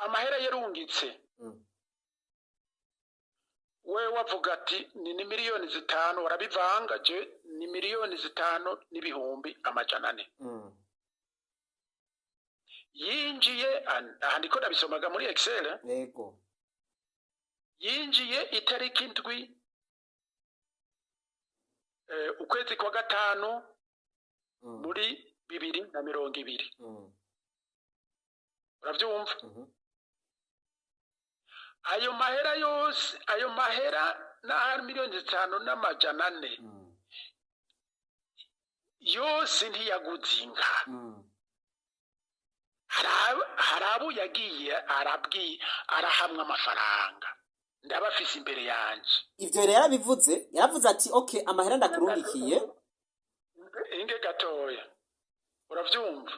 amahera yerungitse we wavuga ati ni miliyoni 5 warabivanga je ni miliyoni 5 n'ibihumbi amajana 4 yinjiye andiko ndabisomaga muri Excel yego yinjiye itariki 7 ukwezi kwa gatanu muri 2020 uravyumva ayo mahera yose ayo mahera na miliyoni 5 n'amajana 4 yose ntiyaguze inka harabu yagiye arahamwa amafaranga ndabafise imbere yanje ivyo rero yaravuze ati okay amahera ndakurungikiye inge gatoya uravyumva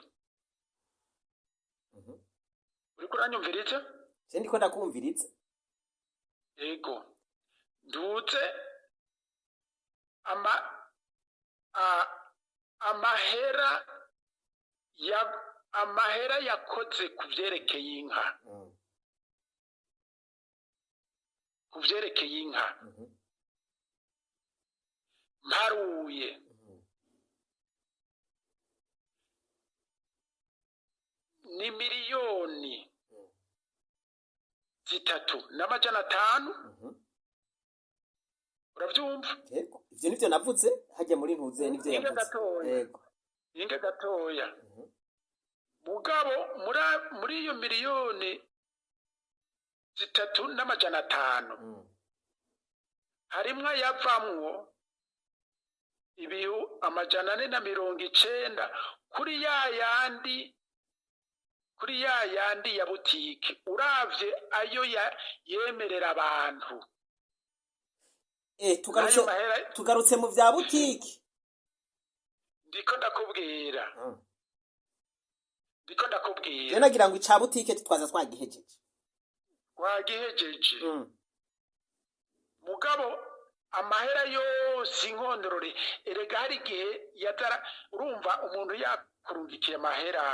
uri kuranyumviriza je ndiko ndakumviriza yego ndutse amahera yakoze kuvyerekeye inka kuvyerekeye inka mparuye ni miliyoni 3 n'amajana 5 uravyumva yego ivyo nivyo navuze hajya muri ntuze nivyo yavuze yego inge gatoya mugabo muri iyo miliyoni 3 n'amajana 5 harimwo yavamwo ibihu amajana 490 kuri yayandi ya butike uravye ayo yemerera abantu tugarutse mu vya butike ndiko ndakubwira yo nagira ngo ica butike twaza twagihejeje mugabo amahera yose inkondorore erega hari igihe yatara urumva umuntu yakurungikiye amahera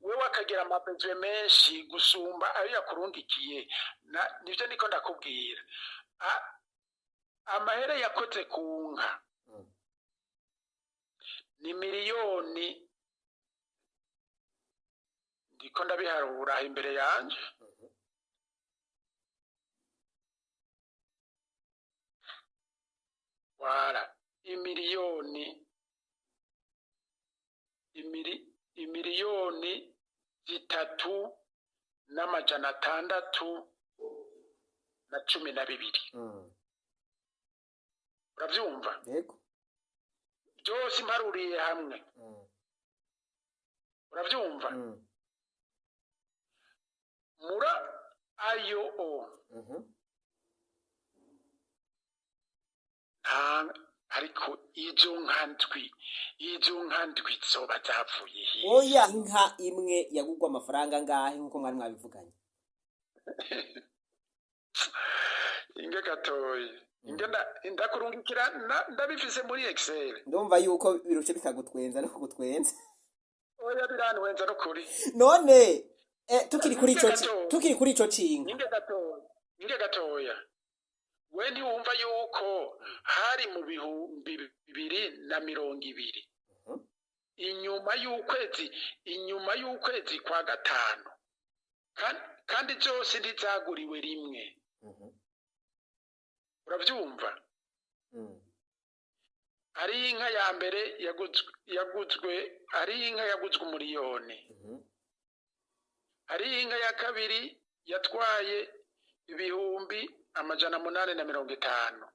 wewe akagira amapezwe menshi gusumba ayo yakurungikiye nivyo ndiko ndakubwira amahera yakoze ku nka ni miliyoni ndiko ndabiharura imbere yanje wala imiliyoni 3 n'amajana 612 uravyumva yego byose imparuriye hamwe uravyumva mura ayo ariko izo nkandwi zoba zapfuye oya inka imwe yagugwa amafaranga ngahe nkuko mwari mwabivuganye inge gatoye ndakurungikira ndabifise muri Excel ndumva yuko birushe bikagutwenza no kugutwenza oya biranwenza no kuri none tukiri kuri ico cinga inge gatoya we ntiwumva yuko hari mu bihumbi 2020 inyuma y'ukwezi kwa gatanu kandi zose ntizaguriwe rimwe uravyumva ari inka ya mbere yaguzwe ari inka yaguzwe umuriyoni ari inka ya kabiri yatwaye ibihumbi amajana 850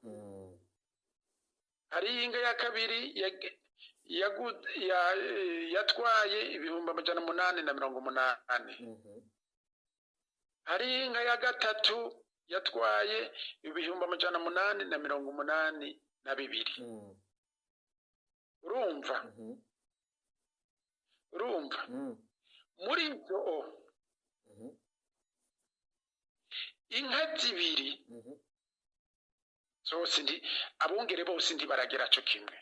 hari inka ya kabiri yatwaye ibihumbi amajana 880 hari inka ya gatatu yatwaye ibihumbi amajana 882 urumva muri ibyo inka zibiri zose abungere bose ntibaragira cyo kimwe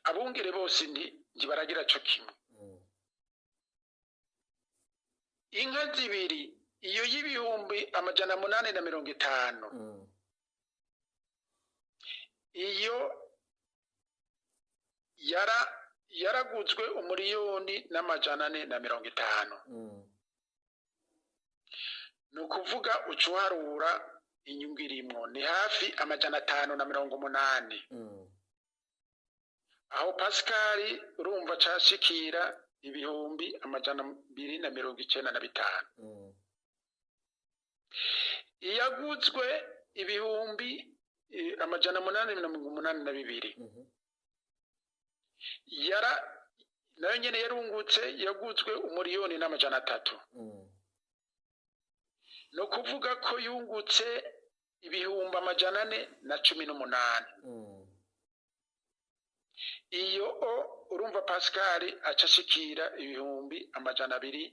abungere bose ntibaragira cyo kimwe inka zibiri iyo y'ibihumbi 850 iyo yaraguzwe 1,450,000 ni ukuvuga ucuharura inyungu irimwo ni hafi 580 aho Pascal urumva cashikira ibihumbi 295 iyaguzwe ibihumbi 882 nayo nyene yarungutse yaguzwe 1,300,000 no kuvuga ko yungutse ibihumbi 418 iyo urumva Pascal acashikira ibihumbi 209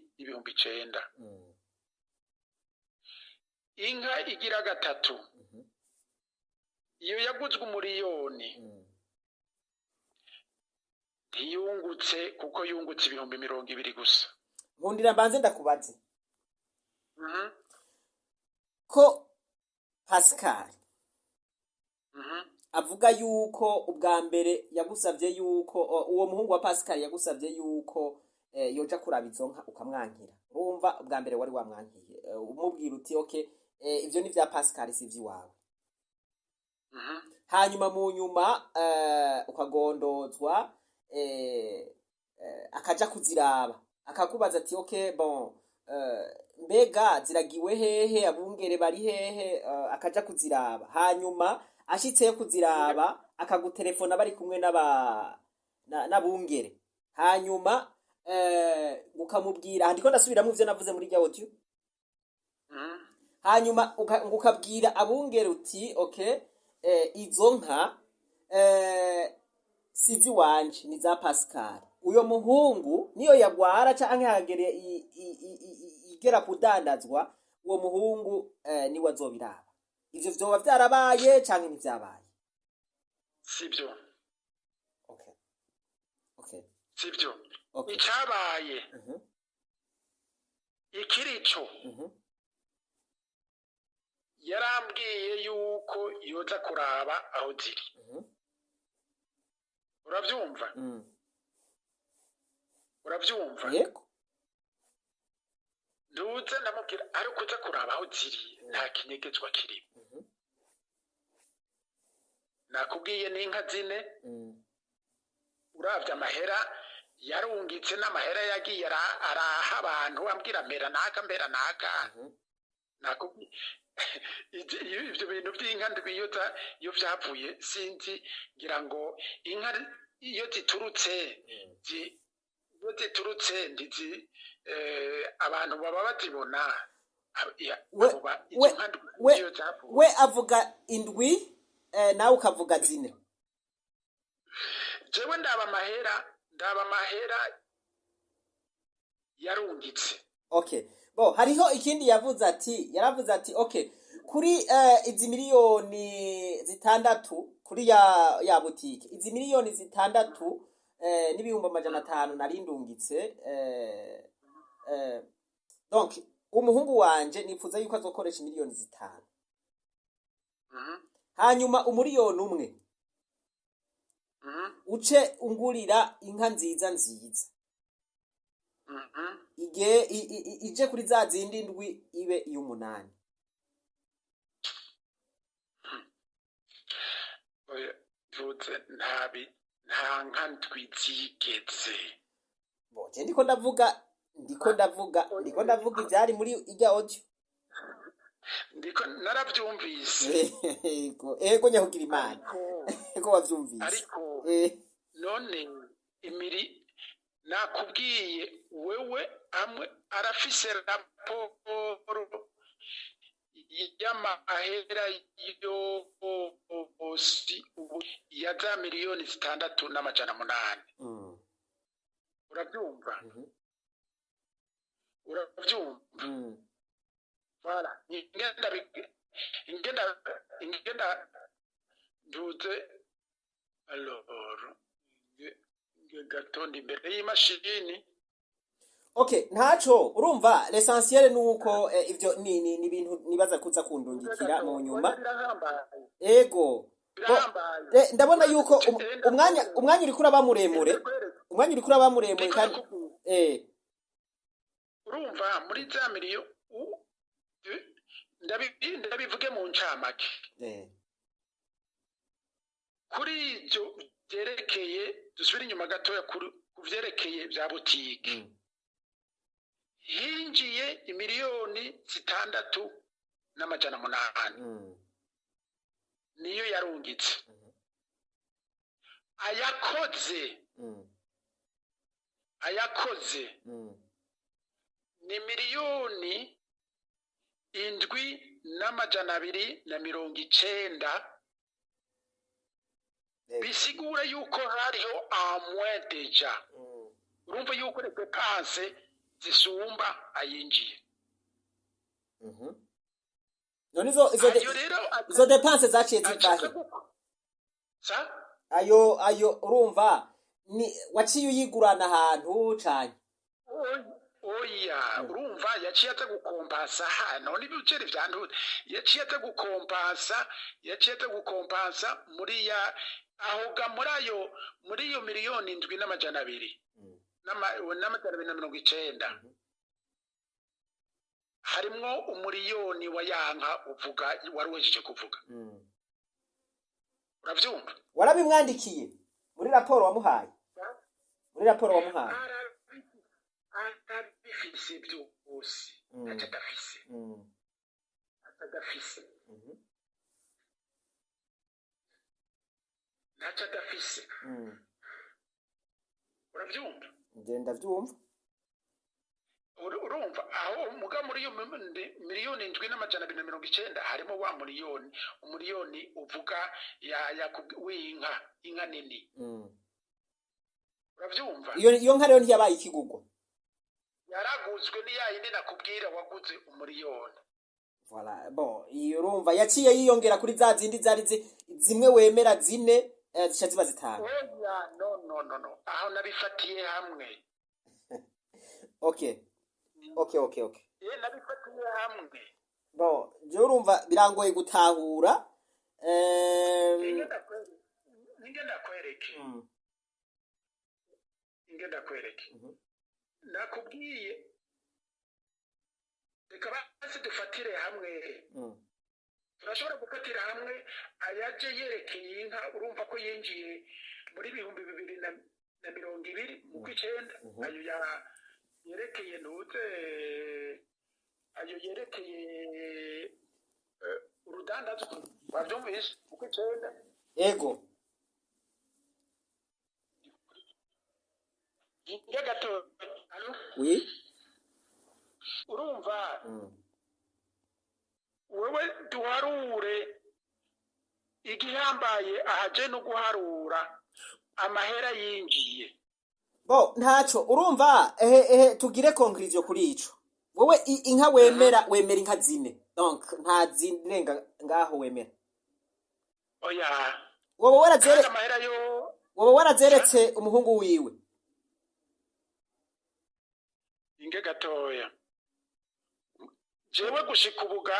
inka igira gatatu iyo yaguzwe 1,000,000 ntiyungutse kuko yungutse ibihumbi 200 gusa. Nkundira mbanze ndakubaze ko Pascal avuga yuko ubwa mbere yagusavye yuko uwo muhungu wa Pascal yagusavye yuko yoja kuraba izo nka ukamwankira. Urumva ubwa mbere wari wamwankiye umubwira uti okay ivyo ni vya Pascal sivyi wawe. Hanyuma mu nyuma ukagondozwa akaja kuziraba akakubaza ati okay bon mbega ziragiwe hehe abungere bari hehe akaja kuziraba hanyuma ashitse kuziraba akagutelefona bari kumwe n'abungere hanyuma ukamubwira ndiko ndasubiramo ivyo navuze muri rya audio hanyuma ukabwira abungere uti okay izo nka sizi wanje ni za Pascal uyo muhungu niyo yagwara canke hagere igera kudandazwa uwo muhungu ni wazobiraba ivyo vyoba vyarabaye canke ntivyabaye sivyo okay sivyo icabaye ikirico yarambwiye yuko yoza kuraba aho ziri uravyumva yego nduze ndamubwira ari kuza kuraba aho ziri nta kinyegezwa kiri nakubwiye n'inka zine uravye amahera yarungitse n'amahera yagiye araha abantu ambwira mbera naka nakubwiye ivyo bintu vy'inka ndibiyota iyo vyavuye sinzi ngira ngo inka iyo ziturutse ndizi abantu baba bazibona we avuga indwi nawe ukavuga zine jewe ndaba amahera yarungitse okay bo hariho ikindi yaravuze ati okay kuri izi miliyoni 6 kuri ya boutique izi miliyoni 6 n'ibihumbi 500 narindungitse donc umuhungu wanje nifuza yuko azokoresha miliyoni 5 hanyuma umuriyoni umwe uce ungurira inka nziza ije kuri za zindi ndwi ibe iy'umunani nta nka ndwi zigeze boje ndiko ndavuga ivyari muri irya audio ndiko naravyumvise ego nyahugira imana ego wavyumvise ariko none nakubwiye wewe amwe arafise raporo y'amahera yose ya za miliyoni 6,800 urabyumva voilà ingenda nduze alors gatondi imbere y'imashini okay ntaco urumva l'essentiel nuko ivyo ni ibintu nibaza kuza kundungikira mu nyuma ego ndabona yuko umwanya uri kuraba muremure kandi urumva muri za miliyo ndabivuge mu ncamake kuri ibyo byerekeye dusubire inyuma gatoya ku byerekeye bya butike hinjiye imiliyoni 6,800 niyo yarungitse ayakoze ni miliyoni 7,290 bisigura yuko hariho amwe deja urumva yuko depense zisumba ayinjiye none izo depense zaciye zivahe ayo urumva ni waciye uyigurana ahantu cane oya urumva yaciye ata gukompasa hano n'ibiceri vyanduye yaciye ata gukompasa muri ya ahoga muri iyo miliyoni 7,200 n'amajana harimwo umuriyoni wa yanka uvuga wari wejeje kuvuga uravyumva warabimwandikiye muri raporo wamuhaye arabifise byose atagafise uravyumva ngenda vyumva urumva aho muga muri iyo miliyoni 7,290 harimo wa umuriyoni uvuga ya inka nini uravyumva iyo nka rero ntiyabaye ikigugwa yaraguzwe ni yayindi nakubwira waguze umuriyoni voilà bon iyo urumva yaciye yiyongera kuri za zindi zari zimwe wemera zine zica ziba zitanu oya no aho nabifatiye hamwe okay nabifatiye hamwe bon je urumva birangoye gutahura ingenda kwereke nakubwiye reka basi dufatire hamwe turashobora gufatira hamwe ayaje yerekeye inka urumva ko yinjiye muri 2020 mu kw'icenda ayo yerekeye ntuze ayo yerekeye urudandazwa wavyumvise mu kw'icenda ego inge gato oui urumva wewe duharure igihambaye ahaje no guharura amahera yinjiye bo ntaco urumva tugire conclusion kuri ico wewe inka wemera inka zine donc nta zirenga ngaho wemera oya wowe warazeretse umuhungu wiwe inge gatoya jewe gushika ubuga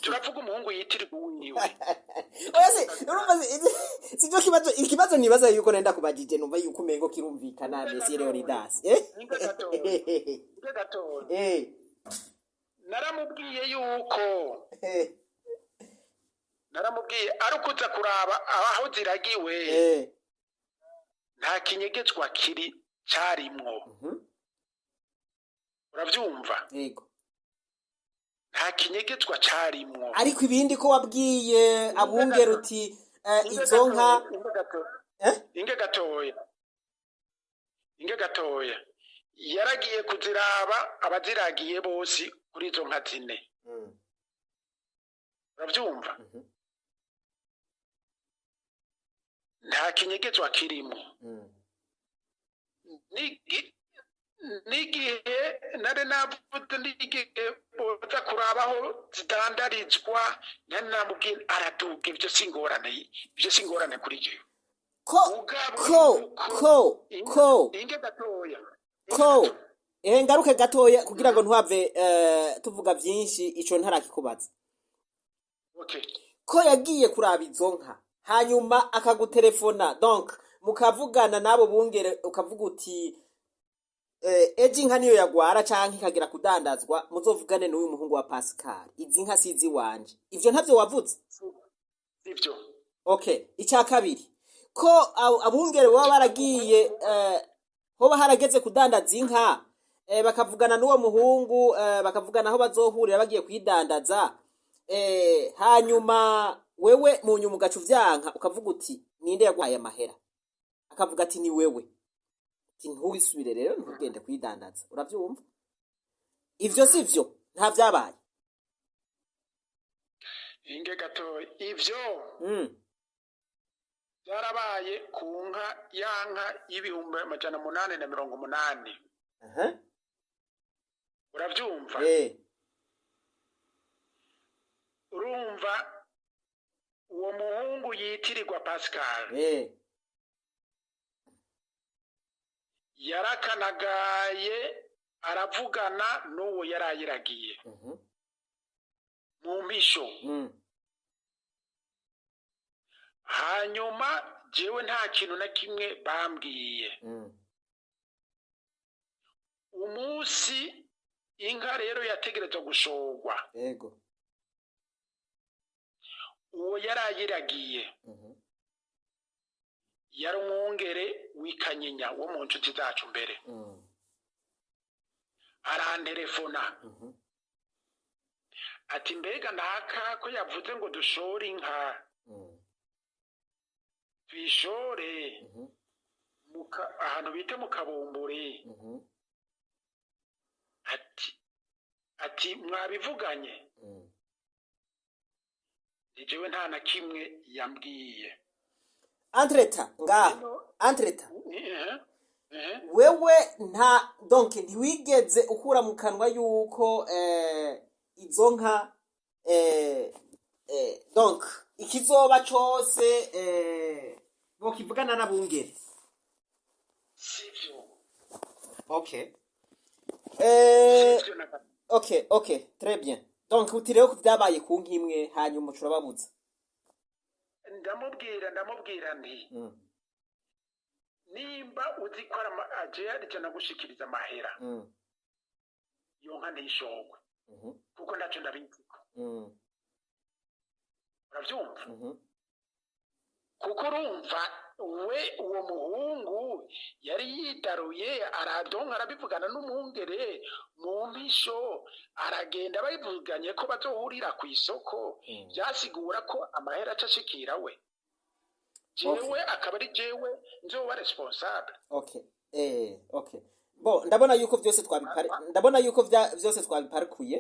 turavuga umuhungu yitirirwa uwiwe urumva sivyo ikibazo nibaza yuko nenda kubajije numva yuko umengo kirumvikana Messi Leonidas inge gatoya naramubwiye yuko ari ukuza kuraba aho ziragiwe nta kinyegetswa kiri carimwo uravyumva yego nta kinyegetswa carimwo ariko ibindi ko wabwiye abungera uti izo nka inge gatoya yaragiye kuziraba abaziragiye bose kuri izo nka zine uravyumva nta kinyegetswa kirimo n'igihe nari navuze n'igihe boza kurabaho zidandarizwa nari namubwiye araduga ibyo singorane kuri jewe inge gatoya ngaruke gatoya kugira ngo ntuhave tuvuga byinshi ico ntarakikubaza. okay Ko yagiye kuraba izo nka hanyuma akagutelefona donc mukavugana nabo bungere ukavuga uti eji inka niyo yagwara canke ikagira kudandazwa muzovugane n'uyu muhungu wa Pascal izi nka sizi wanje ivyo ntavyo wavuze ivyo okay icya kabiri ko abungere baba baragiye hoba harageze kudandaza inka bakavugana n'uwo muhungu bakavugana aho bazohurira bagiye kwidandaza hanyuma wewe mu nyuma ugaca uvyanka ukavuga uti ninde yagwaye amahera akavuga ati ni wewe ati ntuwisubire rero ntugende kwidandaza uravyumva ivyo sivyo nta vyabaye inge gato ivyo byarabaye ku nka yanka y'ibihumbi 880 uravyumva urumva uwo muhungu yitirirwa Pascal yarakanagaye aravugana n'uwo yarayiragiye mu mbisho hanyuma jewe nta kintu na kimwe bambwiye umunsi inka rero yategerezwa gushorwa yego uwo yarayiragiye yari umwungere w'ikanyinya wo mu nshuti zacu mbere arantelefona ati mbega naka ko yavuze ngo dushore inka twishore ahantu bita mu kabumbure ati mwabivuganye jewe nta na kimwe yambwiye entreta wewe nta donc ntiwigeze ukura mu kanwa yuko izo nka donc ikizoba cose bokivugana n'abungere sivyo okay okay très bien donc utireho kuvyabaye ku nkimwe hanyuma turababuza ndamubwira nti nimba uzi ko aje ariko nagushikiriza amahera iyo nka ntishogwe kuko naco ndabiziko uravyumva kuko urumva uwo muhungu yari yidaruye aradonka arabivugana n'umwungere mu mbisho aragenda bayivuganye ko bazohurira ku isoko byasigura ko amahera acashikira we jewe akaba ari jewe nzoba responsable okay bo ndabona yuko vyose vyose twabiparikuye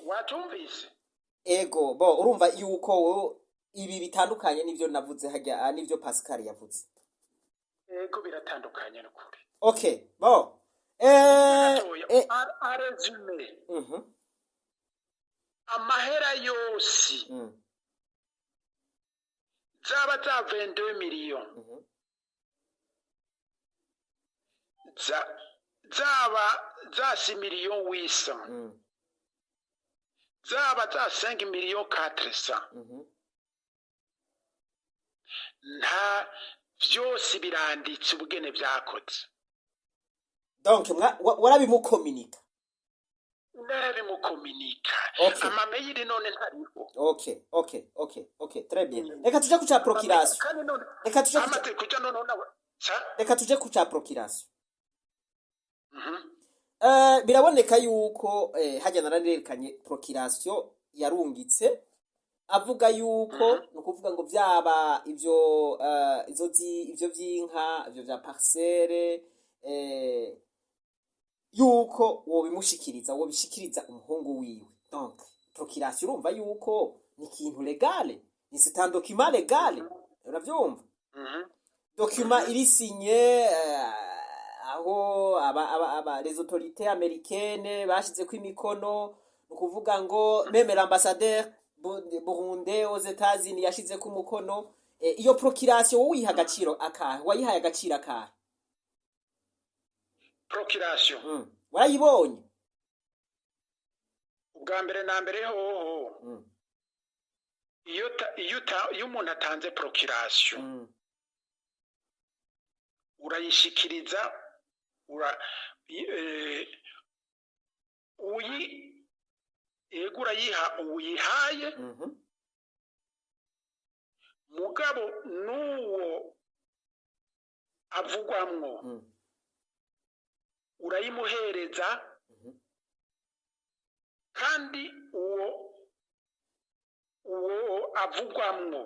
watumvise ego bo urumva yuko ibi bitandukanye n'ivyo navuze hajya n'ivyo Pascal yavuze ego biratandukanye n'ukuri okay bo resume amahera yose zaba za 22 millions zaba za 6 millions 800 zaba za 5 millions 400 nta vyose biranditse ubugene vyakoze donc warabimukominika narabimukominika amameyiri none ntariho okay très bien reka tuje ku ca procuration reka tuje ku ca procuration biraboneka yuko hajya naranerekanye procuration yarungitse avuga yuko nukuvuga ngo byaba ivyo ivyo vy'inka ivyo vya parcelle yuko wobishikiriza umuhungu wiwe donc procuration urumva yuko ni ikintu legale ni c'est un document légal uravyumva document iri signé aho aba les autorités américaines bashize ko imikono nukuvuga ngo même l'ambassadeur Burundi aux États-Unis yashize ku mukono iyo procuration wowe uyiha agaciro akahe wayihaye agaciro akahe Procuration warayibonye ubwa mbere na mbere hoho iyo umuntu atanze procuration urayishikiriza urayiha uyihaye mugabo n'uwo avugwamwo urayimuhereza kandi uwo avugwamwo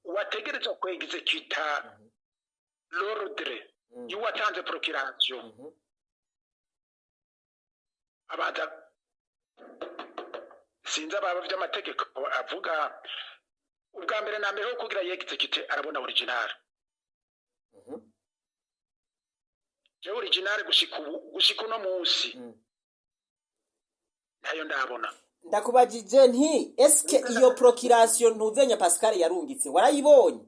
uwategerezwa kwegizekita l'ordre y'uwatanze procuration abanza sinzi ababa vy'amategeko avuga ubwa mbere na mbere ho kugira yegizekite arabona original je original gushika uno munsi nayo ndabona ndakubajije nti eske iyo procuration ntuzenya Pascal yarungitse warayibonye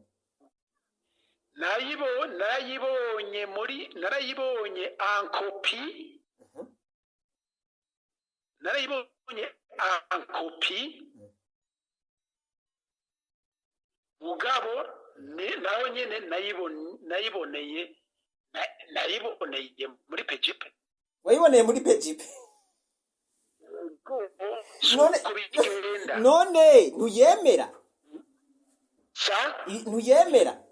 narayibonye en copie mugabo naho nyene nayiboneye muri pejipe wayiboneye muri pejipe none ntuyemera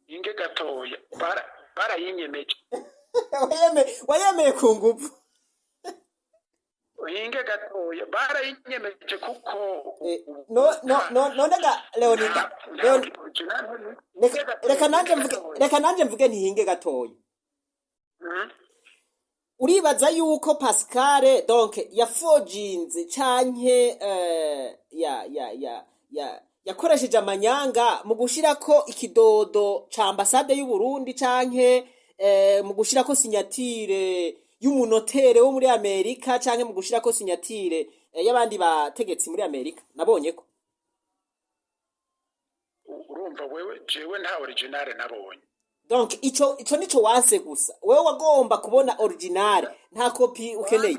inge gatoya barayinyemeje wayemeye ku nguvu inge gatoya barayinyemeje kuko none ga Leonida reka nanje mvuge ntihinge gatoya uribaza yuko Pascal donc yafojinze canke yakoresheje amanyanga mu gushirako ikidodo ca ambassade y'u Burundi canke mu gushirako signatire y'umunotere wo muri Amerika canke mu gushirako signatire y'abandi bategetsi muri Amerika nabonye ko urumva wewe jewe nta original nabonye donc ico nico wanse gusa wewe wagomba kubona original nta copy ukeneye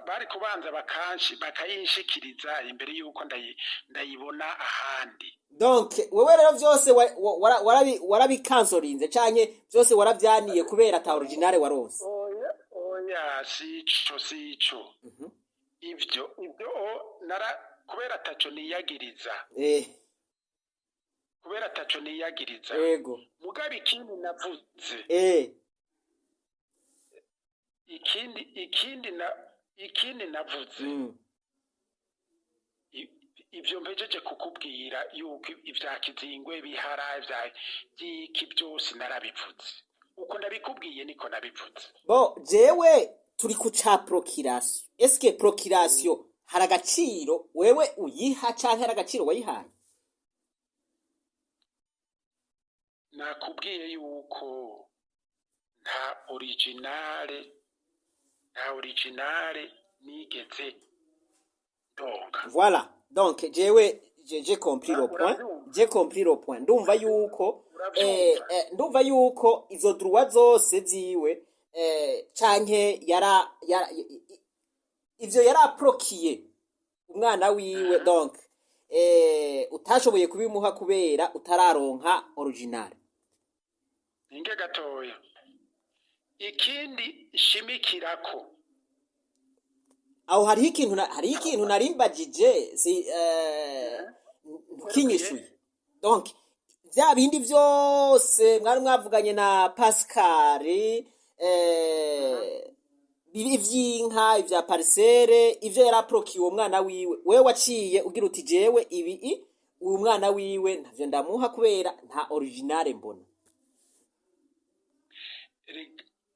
bari kubanza bakayinshikiriza imbere yuko ndayibona ahandi donc wewe rero vyose warabikansorinze canke vyose waravyaniye kubera ata original waronse oya sico ivyo kubera ataco niyagiriza yego mugabe ikindi navuze ikindi navuze ivyo mpejeje kukubwira yuko ivya Kizingwe bihara vyiki byose narabivuze uko nabikubwiye niko nabivuze bo jewe turi ku ca procuration eske procuration hari agaciro wewe uyiha canke hari agaciro wayihaye nakubwiye yuko nta originale nigeze donc voilà donc jewe j'ai compris le point ndumva yuko izo droit zose ziwe canke ivyo yaraprokiye umwana wiwe donc utashoboye kubimuha kubera utararonka original inge gatoya ikindi shimikirako aho hariho ikintu narimbagije ntukinyishuye donc vya bindi vyose mwari mwavuganye na Pascal ivy'inka ivya parcelle ivyo yaraprokiye umwana wiwe wewe waciye ugira uti jewe ibi uyu mwana wiwe ntavyo ndamuha kubera nta original mbona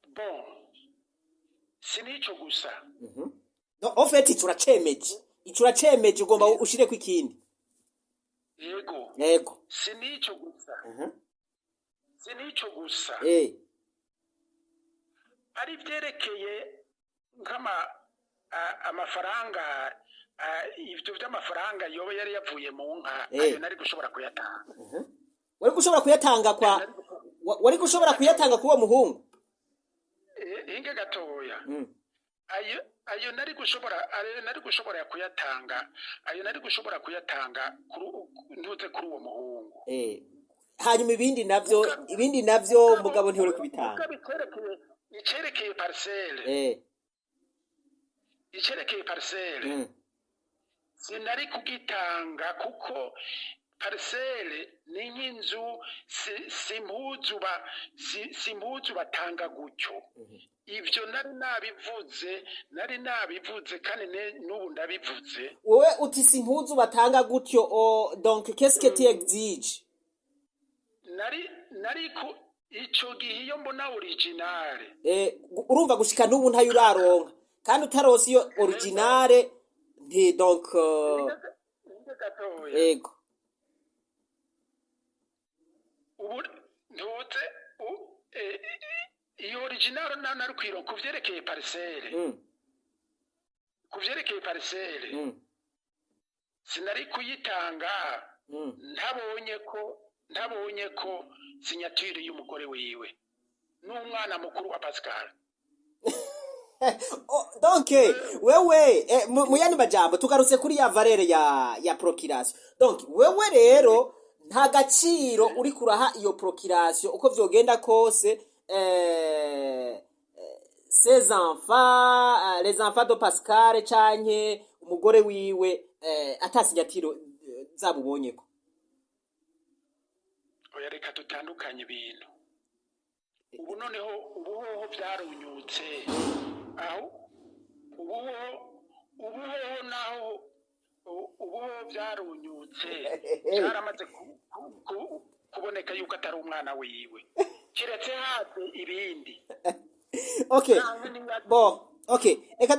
bon sinico gusa no en fait icuracemeje ugomba ushireko ikindi yego sinico gusa ari vyerekeye nkama amafaranga ibyo by'amafaranga yoba yari yavuye mu nka ayo nari gushobora kuyatanga. Wari gushobora kuyatanga wari gushobora kuyatanga kuwo muhungu? Inge gatoya. Ayo nari gushobora kuyatanga. Ayo nari gushobora kuyatanga ntuze kuri uwo muhungu. Hanyuma ibindi navyo mugabo ntiyore kubitanga. Icerekeye parcelle. Sinari kugitanga kuko parcelle ni nk'inzu simpuzu batanga gutyo. Ibyo nari nabivuze kandi n'ubu ndabivuze. Wowe uti simpuzu batanga gutyo, donc qu'est-ce que tu exiges? Nari ku ico gihe iyo mbona originale. Urumva gushika n'ubu ntayo uraronka kandi utaronse iyo originale nti donc ego ubu ntuze iyo originale nari kwironka kuvyerekeye parcelle. Sinari kuyitanga ntabonye ko signature y'umugore wiwe n'umwana mukuru wa Pascal. Donc wewe mu yandi majambo tugarutse kuri ya valere ya procuration. Donc wewe rero nta gaciro uri kuraha iyo procuration uko vyogenda kose ses enfants, les enfants de Pascal canke umugore wiwe atasinyatiro zabubonyeko. Oya reka tutandukanye ibintu. Ubu noneho byarunyutse. Aho ubu byarunyutse. Cyaramaze kuboneka yuko atari umwana wiwe. Kiretse hasi ibindi. Okay. Okay. Reka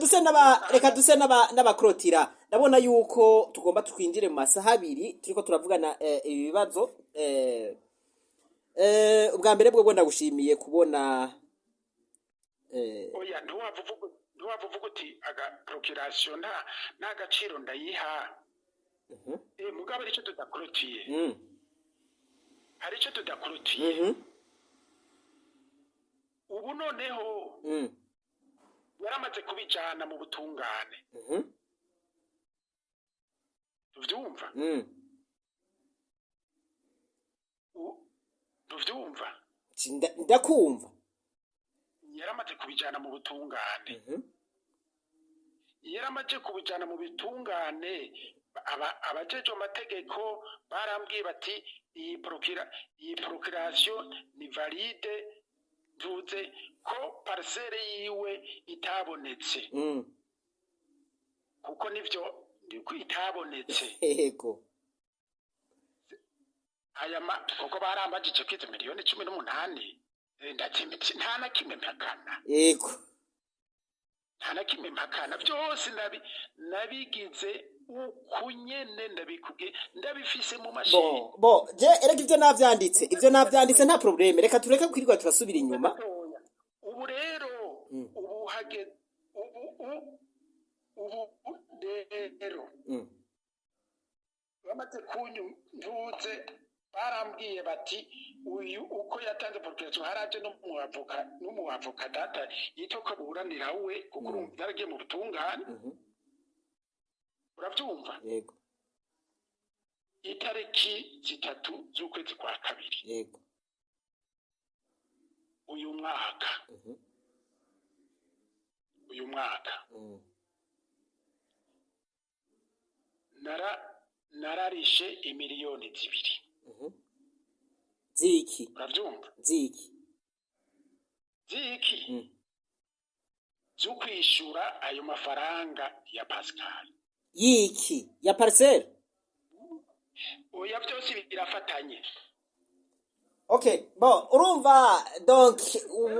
duse n'abakrotira. Ndabona yuko tugomba twinjire mu masaha 2 turiko turavugana ibibazo. Ubwa mbere bwo ndagushimiye kubona oya ntuwavuga uti procuration nta gaciro ndayiha. Mugabo ari cyo tudakorotiye. Hari cyo tudakorotiye. Ubu noneho yaramaze kubijana mu butungane. Tuvyumva? Tuvyumva? Ndakumva. Yaramaze kubijana mu butungane. Yaramaze kubijana mu bitungane. Abajeje amategeko barambwiye bati iyi procuration ni valide, tuze ko parcelle yiwe itabonetse. Kuko nivyo itabonetse. Yego. Kuko barambajije kwize miliyoni 18. Ndatimiti nta na kimwe mpakana. Yego. Nta na kimwe mpakana. Byose nabigize ukunyene ndabifise mu mashini. Je erega ivyo navyanditse nta probleme. Reka tureke kwirirwa turasubira inyuma. Ubu rero ubu rero bamaze kunyumvuze barambwiye bati uyu uko yatanze procuration haraje n'umuavoka data yitoko buranira we kuko urumva yaragiye mu butungane. Uravyumva? Yego. Itariki 3 z'ukwezi kwa 2. Yego. Uyu mwaka nararishe imiliyoni 2. Ziki. Uravyumva? Ziki. Zukwishura ayo mafaranga ya Pascal. Yiki ya parcelle. Oya byose birafatanye. Okay, urumva donc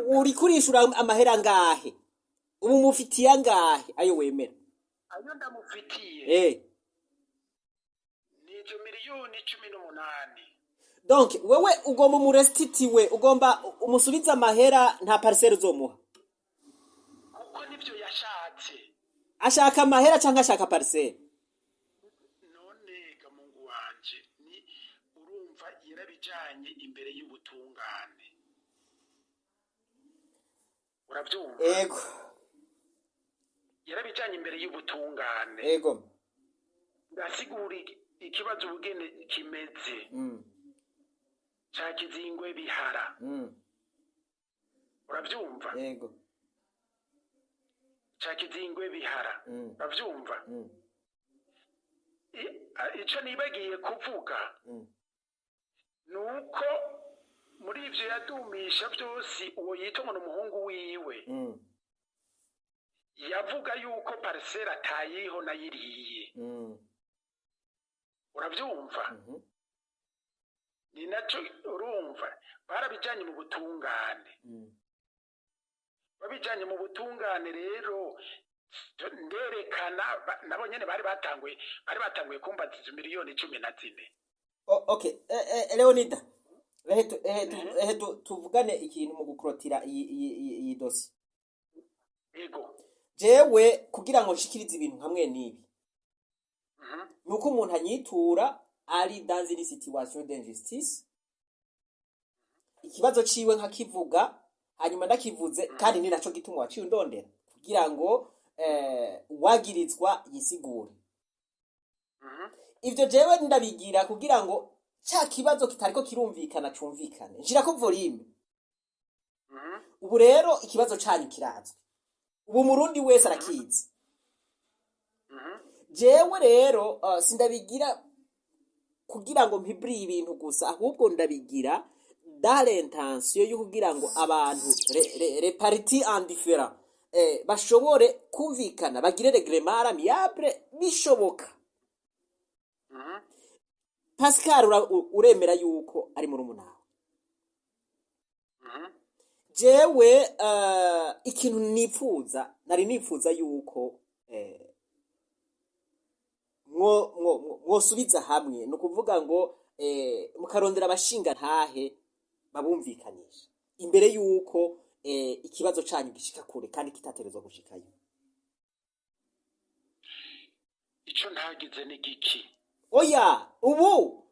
uri kurishura amahera ngahe? Ubu mufitiye ngahe ayo wemera? Ayo ndamufitiye. Ni miliyoni 18. Donc wewe ugomba umurestitiwe, ugomba umusubiza amahera nta parcelle uzomuha. Kuko nivyo yashatse. Ashaka amahera cyangwa ashaka parcelle? urabyumva ego yarabijanye imbere y'ubutungane ego ndasigura ikibazo ubugene kimeze ca kizingwe bihara urabyumva ego ca kizingwe bihara urabyumva ico nibagiye kuvuga nuko muri ivyo yadumisha byose uwo yita ngo n'umuhungu wiwe yavuga yuko parcelle atayiho nayiriye urabyumva ni naco urumva barabijanye mu butungane babijanye mu butungane rero nderekana nabo nyene bari batanguye kumbaza izo miliyoni 14. Okay, Leonida tuvugane ikintu mu gukrotira iyi dosi. Yego. Jewe kugira ngo nshikirize ibintu hamwe nibi. Nuko umuntu anyitura ari dans une situation d'injustice. Ikibazo ciwe nkakivuga hanyuma ndakivuze kandi ni naco gituma waciye undondera kugira ngo wagirizwa yisigure. Ivyo jewe ndabigira kugira ngo cha kibazo kitariko kirumvikana cumvikane njira ko volume ubu rero ikibazo canyu kirazwe ubu murundi wese arakizi jewe rero sindabigira kugira ngo mpibri ibintu gusa ahubwo ndabigira dans l'intention yo kugira ngo abantu les parties indifférents bashobore kumvikana bagire reglement amiable bishoboka. Pascal uremera yuko ari muri umunara. Jewe ikintu nari nifuza yuko mwosubiza hamwe no kuvuga ngo mukarondera abashinga ntahe babumvikanisha imbere yuko ikibazo canyu gishika kure kandi kitaterezwa gushikayo. Ico ntagize ni giki? Oya, ubu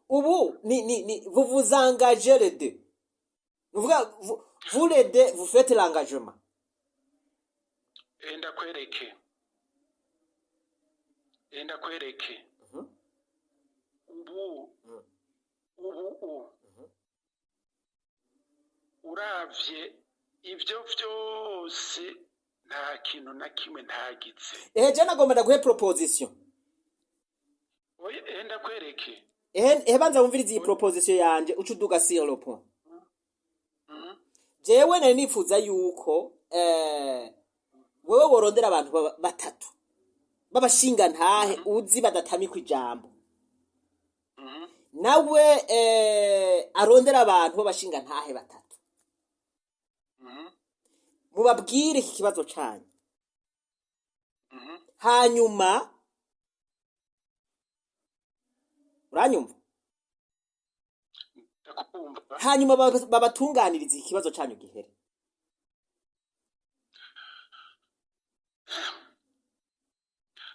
ni vous vous engagez les deux. Vous les deux, vous faites l'engagement. Enda kwereke. Ubu. Uravye ivyo vyose nta kintu na kimwe ntagize. Je nagomba ndaguhe proposition. Oya enda kwereke. Banza wumvirize iyi proposition yanje ucuduga sur le point. Jewe nari nifuza yuko wewe worondera abantu batatu babashinga ntahe uzi badatamikwa ijambo. Nawe arondera abantu babashinga ntahe batatu. Mubabwire iki kibazo canyu. Hanyuma uranyumva? Hanyuma babatunganiriza ikibazo canyu gihere.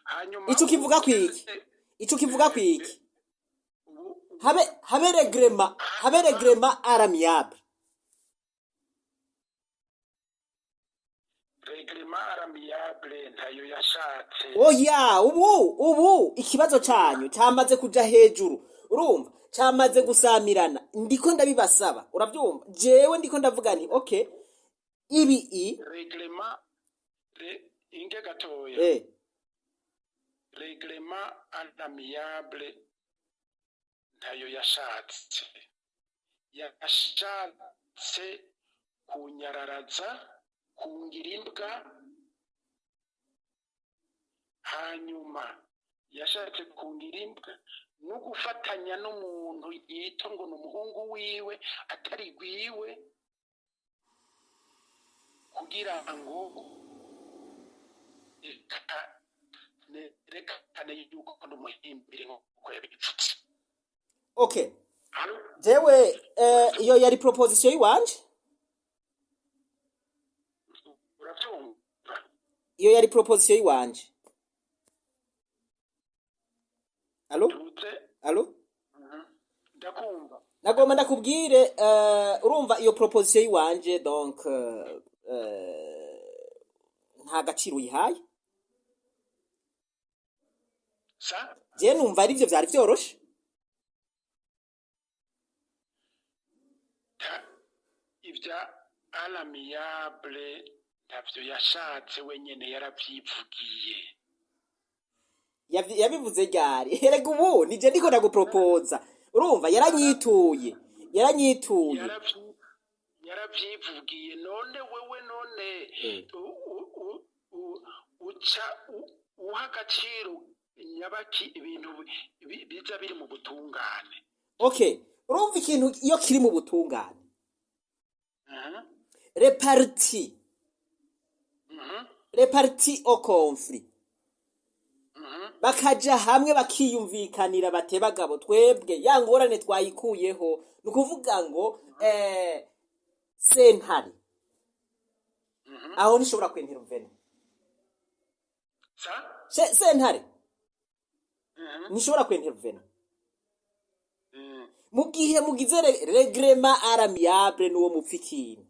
Hanyuma Ico kivuga kwiki? Habe reglement amiable. Reglement amiable ntayo yashatse. Oya, ubu ikibazo canyu cyamaze kuja hejuru. Urumva? Cyamaze gusamirana. Ndiko ndabibasaba. Uravyumva? Jewe ndiko ndavuga nti okay. Reglement inge gatoya. Reglement amiable ntayo yashatse. Yashatse kunyararaza kungira imbwa hanyuma yashatse kungira imbwa no gufatanya n'umuntu yita ngo n'umuhungu wiwe atari gwiwe kugira ngo nerekane yuko n'umuhimbire nko yabipfutse. Okay. Jewe iyo yari proposition yiwanje. Iyo yari proposition yiwanje. Allo? Ndakumva. Nagomba ndakubwire urumva iyo proposition yiwanje donc nta gaciro uyihaye. sa Je numva ari byo byari byoroshe. ibya alamiyable ntavyo yashatse wenyene yaravyivugiye. Yabivuze ryari? Erega ubu nije ndiko ndagupropoza. Urumva yaranyituye. Yaravyivugiye none wewe none uca uha agaciro nyabaki ibintu biza biri mu butungane. Okay, urumva ikintu iyo kiri mu butungane. Reparti au conflit. Bakaja hamwe bakiyumvikanira bate bagabo twebwe ya ngorane twayikuyeho nukuvuga ngo sentare aho nishobora kwintervene sentare nishobora kwintervene mu gihe mugize regrema aramiable n'uwo mupfikini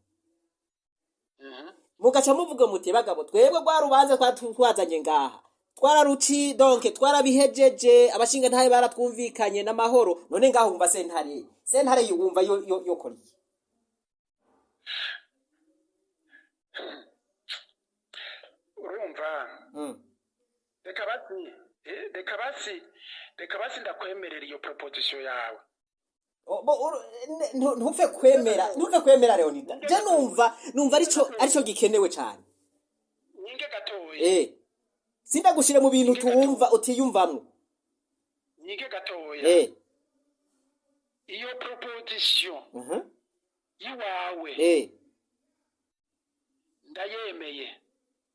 mugaca muvuga muti bagabo twebwe gwa rubanza twazanye ngaha twararuci donc twarabihejeje abashinga ntaye baratwumvikanye n'amahoro none ngaho umva sentare yumva yo kori urumva reka basi ndakwemerera iyo proposition yawe. Ntupfe kwemera Leonida. Je numva arico gikenewe cyane. Nyinge gatoya. Sindagushire mu bintu tuwumva utiyumvamwe. Nyinge gatoya. Iyo proposition. Iwawe. Ndayemeye.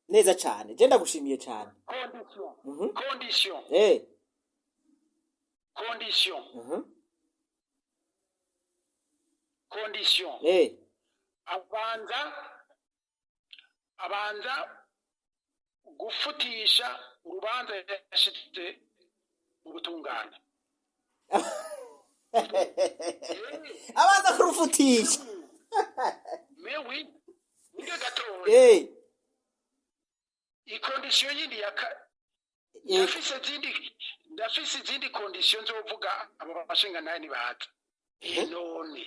Neza cyane. Je ndagushimiye cyane. Condition. Condition. Abanza gufutisha urubanza yashitse mu butungane. Abanza kurufutisha. Mewi nige gatoya. Ikondisiyo yindi ndafise izindi kondisiyo nzovuga abo bashinga naye nibaza. None.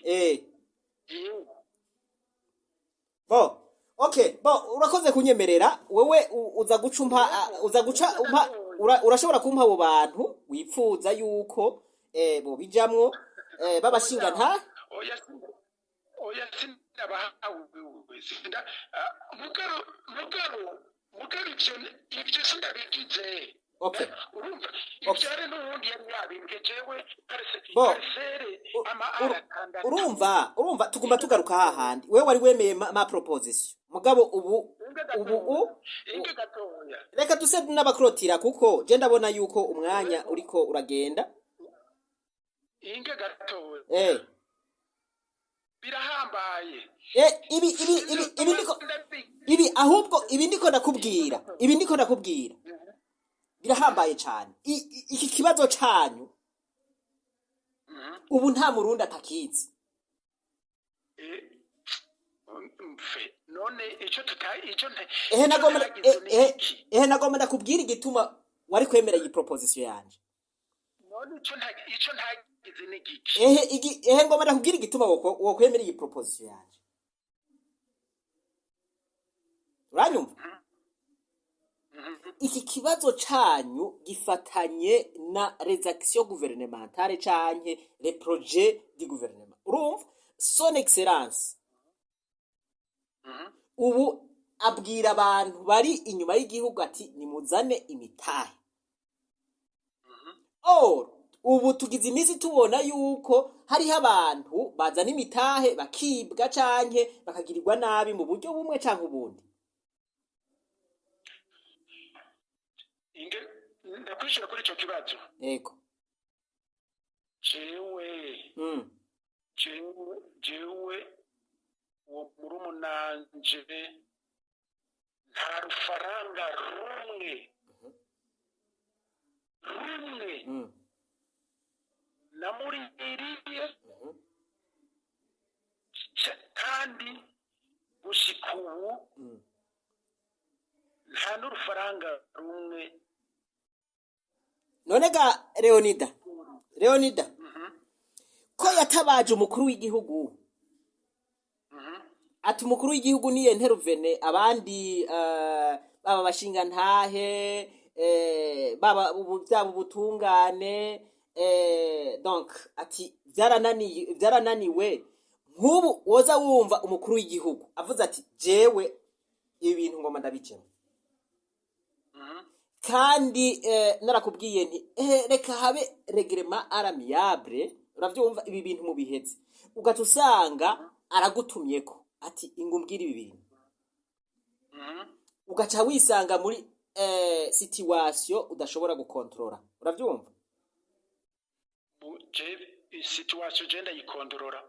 Okay, urakoze kunyemerera wewe uza guca urashobora kumpa abo bantu wipfuza yuko bo bijamwo babashinga nta oya sinda mugaro ibyo sindabigize. Okay. Urumva ibyare n'ubundi yabimbye jewe parsere urumva tugomba tugaruka hahandi wewe wari wemeye ma proposition mugabo ubu inge gatoya reka duse n'abakrotira kuko je ndabona yuko umwanya uriko uragenda. Inge gatoya birahambaye. Ibi ndiko ndakubwira birahambaye cyane iki kibazo cyanyu ubu nta murundi atakizi. None icyo nagomba ndakubwira igituma wari kwemera iyi proposition yanje. None icyo ntagize n'igiki. Ngomba ndakubwira igituma wo kwemera iyi proposition yanje. Uranyumva? Iki kibazo cyanyu gifatanye na les actions gouvernementales canke les projets du gouvernement. Urumva son excellence ubu abwira abantu bari inyuma y'igihugu ati nimuzane imitahe. Ubu tugize iminsi tubona yuko hariho abantu bazana imitahe bakibwa canke bakagirirwa nabi mu buryo bumwe canke ubundi. Ndakwishura kuri icyo kibazo. Yego. Jewe uwo murumunanje nta rufaranga rumwe namuririye kandi gushika ubu nta n'urufaranga rumwe. none ga Leonida ko yatabaje umukuru w'igihugu ati umukuru w'igihugu niye nteruvene abandi baba bashinga ntahe baba byaba ubutungane donc ati byarananiwe nk'ubu woza wumva umukuru w'igihugu avuze ati jewe ibintu ngoma ndabicemo kandi narakubwiye nti reka habe regrema amiable uravyumva ibi bintu mu biheze ugaca usanga aragutumyeko ati ingumbwira ibi bintu ugaca wisanga muri situation udashobora gukontorora uravyumva situation je ndayikontorora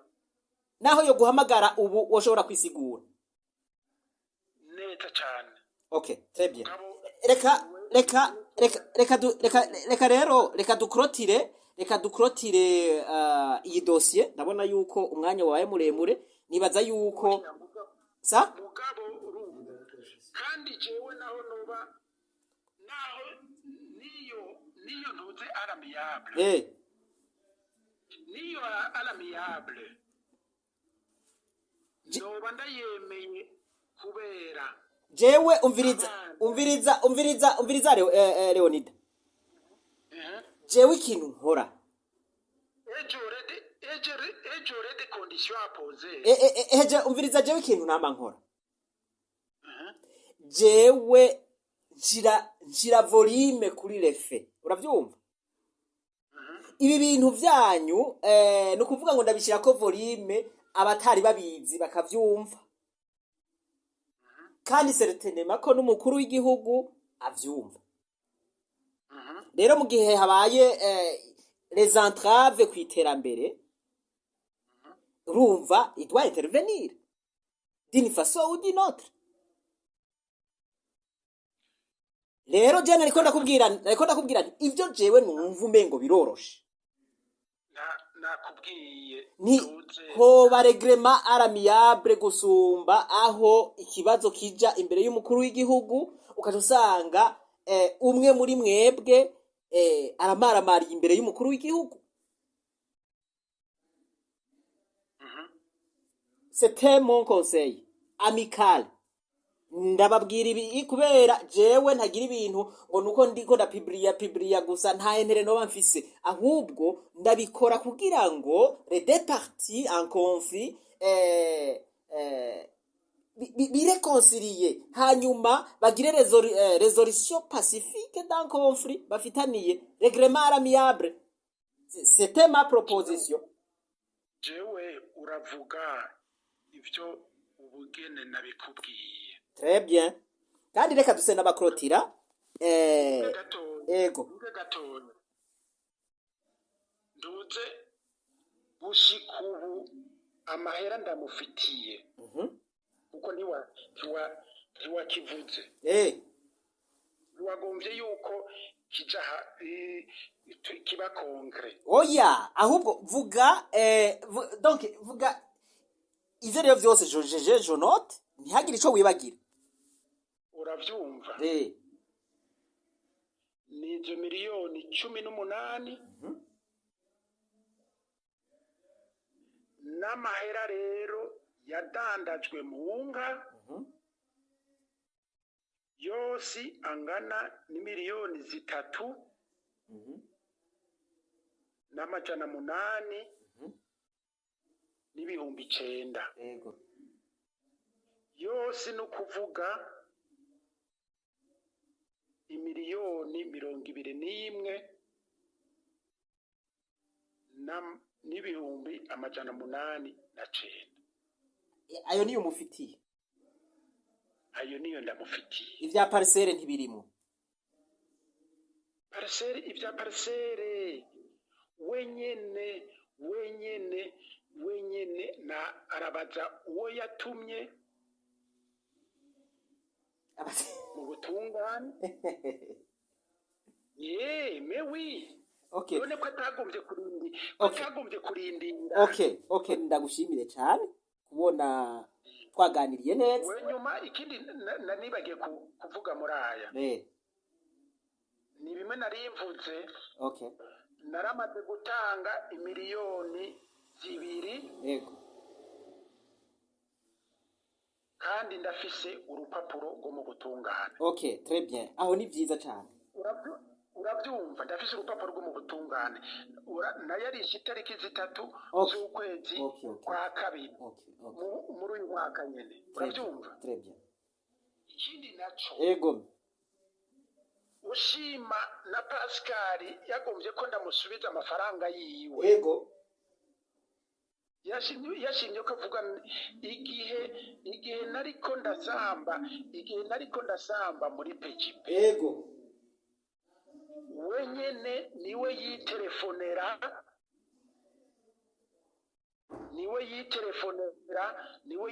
naho yo guhamagara ubu woshobora kwisigura neza cyane. Okay, très bien. reka dukrotire iyi dossier ndabona yuko umwanya wabaye muremure nibaza yuko sa mugabo urumva kandi jewe naho noba naho niyo ntuze amiable niyo amiable noba ndayemeye kubera jewe umviriza Leonida jewe ikintu nkora ejore de condition apose umviriza jewe ikintu nama nkora jewe njira volume kuri refe uravyumva ibi bintu vyanyu no kuvuga ngo ndabishira ko volume abatari babizi bakavyumva kandi certainement ko n'umukuru w'igihugu avyumva rero mu gihe habaye les entraves kwiterambere urumva il doit intervenir d'une façon ou d'une autre. Rero je nariko ndakubwira ivyo jewe numva umengo biroroshe nakubwiye ni hoba regrema amiable gusumba aho ikibazo kija imbere y'umukuru w'igihugu ukaje usanga umwe muri mwebwe aramaramariye imbere y'umukuru w'igihugu. C'était mon conseil amical. Ndababwira ibi kubera jewe ntagira ibintu ngo nuko ndiko ndapibriya gusa nta entere no bamfise, ahubwo ndabikora kugira ngo les deux parties en conflit bireconcilier hanyuma bagire résolution pacifique d'un conflit bafitaniye règlement amiable. C'était ma proposition. Jewe uravuga ivyo ubugene nabikubwiye. Très bien. Kandi reka duse n'abakrotira ego nduze gushikubu amahera ndamufitiye kuko niwa kivuze wagombye yuko kijaha kiba kongre. Oya ahubwo vuga donc vuga ivyo rero vyose je note ntihagire ico wibagira. Uravyumva ni izo miliyoni 18 n'amahera rero yadandajwe mu nka yose angana ni miliyoni 3 n'amajana 8 n'ibihumbi 9. Yego. Yose no kuvuga imiliyoni 21 n'ibihumbi amajana 8 na 9. Ayo niyo mufitiye. Ayo niyo ndamufitiye. Ivya parcelle ntibirimo. Ivya parcelle wenyene na arabaza uwo yatumye mu butungane. Mewi. Okay. None ko atagombye kurindira. Okay, ndagushimire cyane kubona twaganiriye neza. we nyuma ikindi nibagiye kuvuga muri aya ni bimwe narimvuze. Okay. Naramaze gutanga imiliyoni 2. Yego. Kandi ndafise urupapuro rwo mu butungane. Okay, très bien. Aho ni vyiza cyane. Urabyumva, ndafise urupapuro rwo mu butungane. Nayarishe itariki 3 z'ukwezi kwa kabiri. Muri uyu mwaka nyene. Urabyumva? Très bien. Ikindi naco. Yego. Ushima na Pascal yagombye ko ndamusubiza amafaranga yiwe. Yego. Yashimye ko avuga igihe nariko ndasamba muri PGP. Yego. Wenyene niwe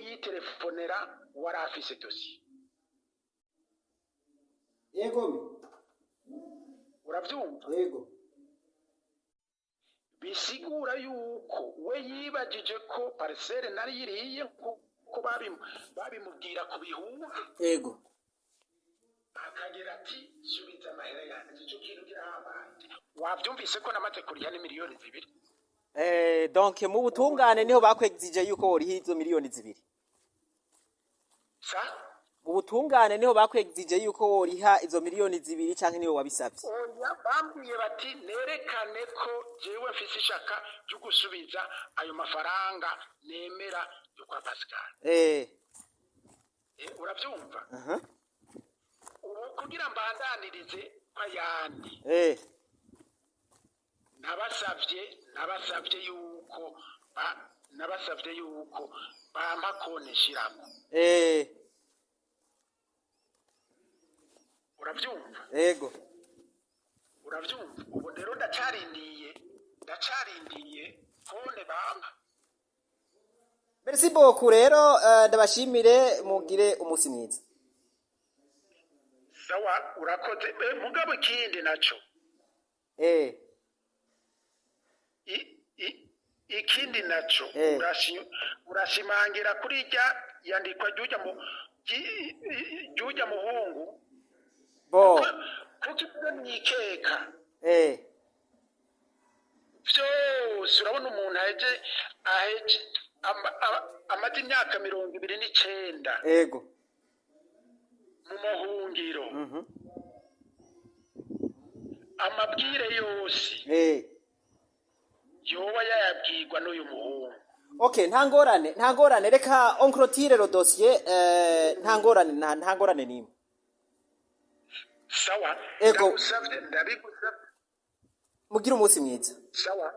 yitelefonera wari afise dossier. Yego. Uravyumva? Yego. Bisigura yuko we yibagije ko parcelle nari yiriye ko babimubwira ku bihuha. Yego. Akagira ati subiza amahera yanjye cyo kintu kirahabaye. Wavyumvise ko namaze kuriha ni miliyoni 2. Donc mu butungane niho bakwegije yuko woriha izo miliyoni 2. Sa? Mu butungane niho bakwegije yuko woriha izo miliyoni 2 canke niwe wabisavye. Oya, bambwiye bati nerekane ko jewe mfise ishaka ryo gusubiza ayo mafaranga nemera yo kwa Pascal. Uravyumva? Ubu kugira mbandanirize ayandi. Nabasavye yuko bampa konti shiramo. Uravyumva? Yego. Uravyumva? Ubu rero ndacarindiye konti bampa. Merci beaucoup rero ndabashimire mugire umunsi mwiza. Sawa, urakoze. Mugabo ikindi naco. Ikindi naco urashimangira kuri yandikwa jujya muhungu. Bo. Kuki nikeka. Vyose urabona umuntu aheje amaze imyaka 29. Yego. Mu muhungiro. Amabwire yose. Yoba yayabwirwa n'uyu muhungu. Okay, ntangorane reka on clôture le dossier ntangorane nimwe. Sawa. Ego. Ndabigusavye. Mugira umunsi mwiza. Sawa.